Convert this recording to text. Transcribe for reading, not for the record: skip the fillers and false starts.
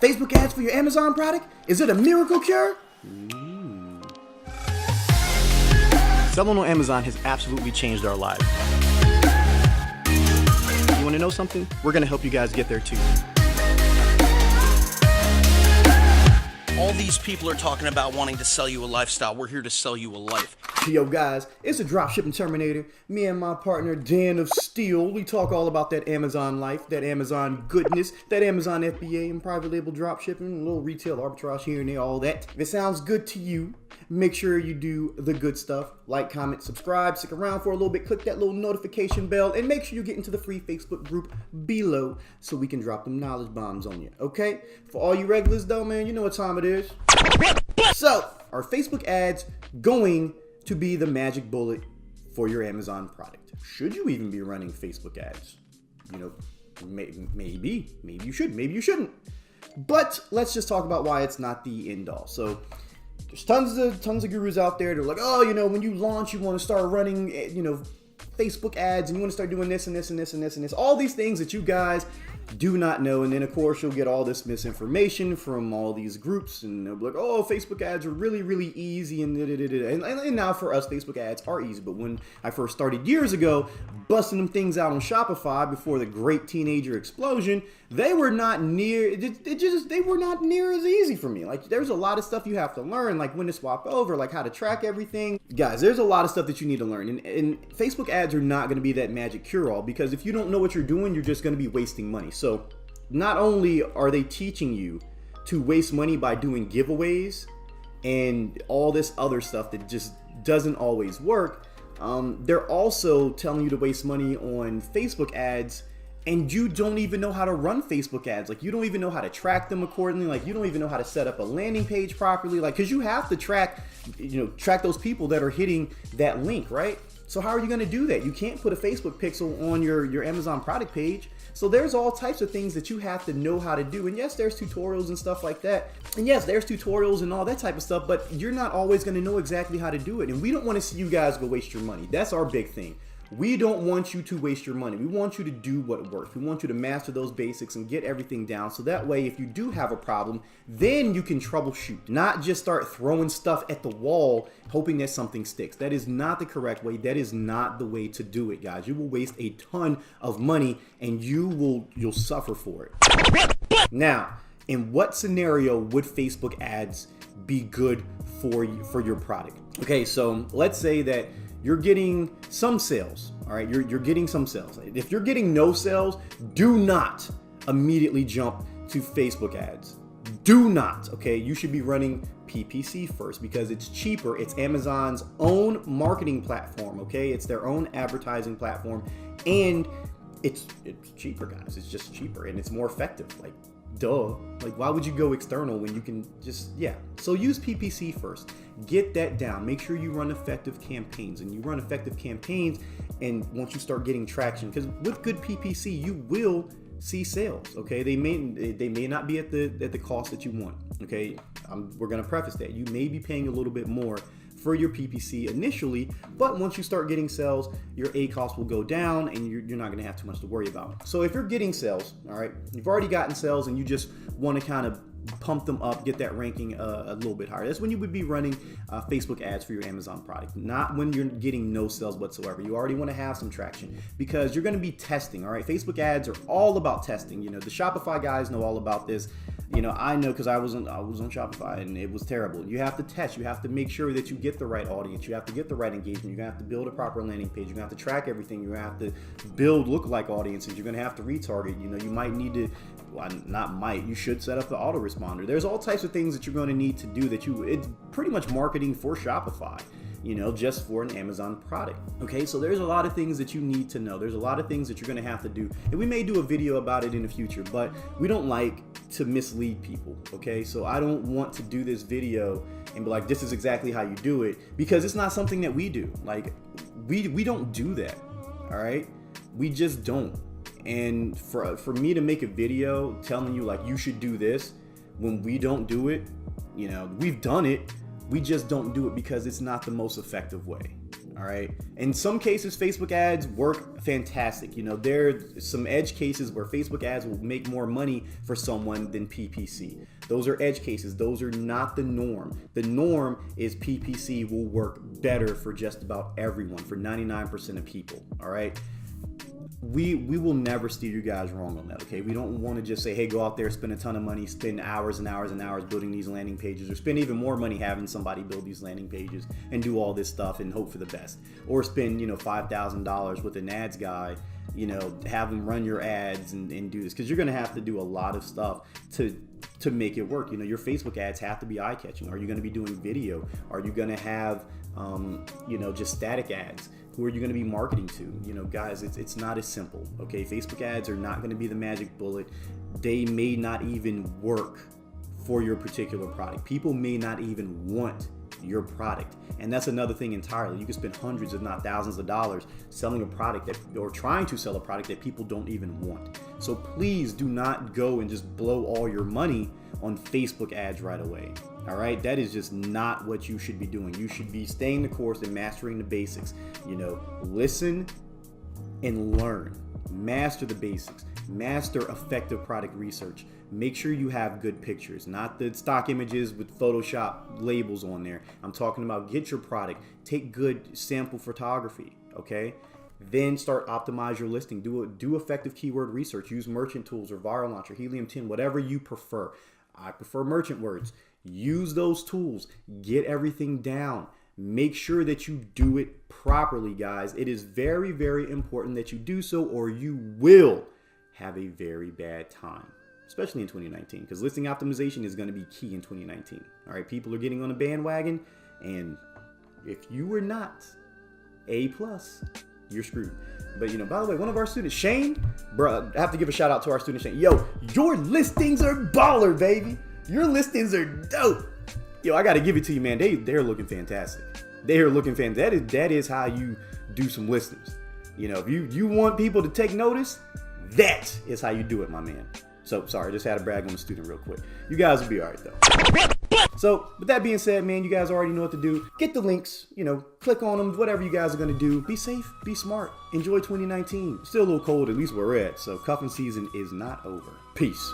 Facebook ads for your Amazon product? Is it a miracle cure? Selling on Amazon has absolutely changed our lives. You want to know something? We're going to help you guys get there too. All these people are talking about wanting to sell you a lifestyle. We're here to sell you a life. Yo guys, it's a dropshipping Terminator. Me and my partner Dan of Steel, we talk all about that Amazon life, that Amazon goodness, that Amazon FBA and private label dropshipping, a little retail arbitrage here and there, all that. If it sounds good to you, make sure you do the good stuff. Like, comment, subscribe, stick around for a little bit, click that little notification bell, and make sure you get into the free Facebook group below so we can drop them knowledge bombs on you, okay? For all you regulars though, man, you know what time it is. So, are Facebook ads going to be the magic bullet for your Amazon product? Should you even be running Facebook ads? You know, maybe you should, maybe you shouldn't. But let's just talk about why it's not the end all. So there's tons of gurus out there. They're like, oh, you know, when you launch, you want to start running, you know, Facebook ads, and you want to start doing this and this and this and this and this, all these things that you guys do not know. And then of course you'll get all this misinformation from all these groups, and they'll be like, oh, Facebook ads are really, really easy, and and now for us, Facebook ads are easy. But when I first started years ago busting them things out on Shopify before the great teenager explosion, they were not near they were not near as easy for me. Like, there's a lot of stuff you have to learn, like when to swap over, like how to track everything. Guys, there's a lot of stuff that you need to learn, and Facebook ads are not going to be that magic cure-all, because if you don't know what you're doing, you're just going to be wasting money. So not only are they teaching you to waste money by doing giveaways and all this other stuff that just doesn't always work, they're also telling you to waste money on Facebook ads, and you don't even know how to run Facebook ads. Like, you don't even know how to track them accordingly. Like, you don't even know how to set up a landing page properly. Like, because you have to track those people that are hitting that link, right? So how are you going to do that? You can't put a Facebook pixel on your Amazon product page. So there's all types of things that you have to know how to do. And yes, there's tutorials and stuff like that. And yes, there's tutorials and all that type of stuff, but you're not always going to know exactly how to do it. And we don't want to see you guys go waste your money. That's our big thing. We don't want you to waste your money. We want you to do what works. We want you to master those basics and get everything down, so that way if you do have a problem, then you can troubleshoot, not just start throwing stuff at the wall hoping that something sticks. That is not the correct way. That is not the way to do it, guys. You will waste a ton of money, and you'll suffer for it. Now, in what scenario would Facebook ads be good for your product? Okay, so let's say that you're getting some sales, all right? You're getting some sales. If you're getting no sales, do not immediately jump to Facebook ads. Do not, okay? You should be running PPC first, because it's cheaper. It's Amazon's own marketing platform, okay? It's their own advertising platform, and it's cheaper, guys. It's just cheaper, and it's more effective. Like, duh. Like, why would you go external when you can just, yeah. So use PPC first. Get that down. Make sure you run effective campaigns, and you run effective campaigns, and once you start getting traction, because with good PPC, you will see sales, okay? They may not be at the cost that you want, okay? We're gonna preface that. You may be paying a little bit more for your PPC initially, but once you start getting sales, your ACoS will go down, and you're not gonna have too much to worry about. So if you're getting sales, all right, you've already gotten sales, and you just wanna kind of pump them up, get that ranking a little bit higher, that's when you would be running Facebook ads for your Amazon product, not when you're getting no sales whatsoever. You already want to have some traction, because you're going to be testing, all right? Facebook ads are all about testing. You know, the Shopify guys know all about this. You know, I know, because I was on Shopify, and it was terrible. You have to test. You have to make sure that you get the right audience. You have to get the right engagement. You're going to have to build a proper landing page. You're going to have to track everything. You're going to have to build lookalike audiences. You're going to have to retarget. You know, you might need to, well, you should set up the autoresponder. There's all types of things that you're going to need to do it's pretty much marketing for Shopify, you know, just for an Amazon product. Okay, so there's a lot of things that you need to know. There's a lot of things that you're going to have to do, and we may do a video about it in the future, but we don't like to mislead people, okay? So I don't want to do this video and be like, this is exactly how you do it, because it's not something that we do. Like, we don't do that, all right? We just don't. And for me to make a video telling you, like, you should do this, when we don't do it, you know, we've done it, we just don't do it because it's not the most effective way. All right. In some cases, Facebook ads work fantastic. You know, there are some edge cases where Facebook ads will make more money for someone than PPC. Those are edge cases. Those are not the norm. The norm is PPC will work better for just about everyone, for 99% of people. All right. We will never steer you guys wrong on that, okay? We don't want to just say, hey, go out there, spend a ton of money, spend hours and hours and hours building these landing pages, or spend even more money having somebody build these landing pages and do all this stuff and hope for the best. Or spend, $5,000 with an ads guy, have them run your ads and do this. Because you're going to have to do a lot of stuff to make it work. Your Facebook ads have to be eye-catching. Are you going to be doing video? Are you going to have, just static ads? Who are you going to be marketing to? Guys, it's not as simple, okay? Facebook ads are not going to be the magic bullet. They may not even work for your particular product. People may not even want your product. And that's another thing entirely. You can spend hundreds, if not thousands of dollars selling a product or trying to sell a product that people don't even want. So please do not go and just blow all your money on Facebook ads right away. All right, that is just not what you should be doing. You should be staying the course and mastering the basics. Listen and learn. Master the basics. Master effective product research. Make sure you have good pictures, not the stock images with Photoshop labels on there. I'm talking about get your product. Take good sample photography, okay? Then start optimize your listing. Do effective keyword research. Use merchant tools or Viral Launcher, Helium 10, whatever you prefer. I prefer merchant words. Use those tools. Get everything down. Make sure that you do it properly, guys. It is very, very important that you do so, or you will have a very bad time, especially in 2019, because listing optimization is going to be key in 2019. All right, people are getting on a bandwagon, and if you were not A+, you're screwed. But by the way, one of our students, Shane, bro, I have to give a shout out to our student Shane. Yo, your listings are baller, baby. Your listings are dope. Yo, I got to give it to you, man. They're looking fantastic. They are looking fantastic. That is how you do some listings. If you want people to take notice, that is how you do it, my man. So, sorry, just had to brag on the student real quick. You guys will be all right, though. So, with that being said, man, you guys already know what to do. Get the links, click on them, whatever you guys are going to do. Be safe, be smart, enjoy 2019. Still a little cold, at least where we're at, so cuffing season is not over. Peace.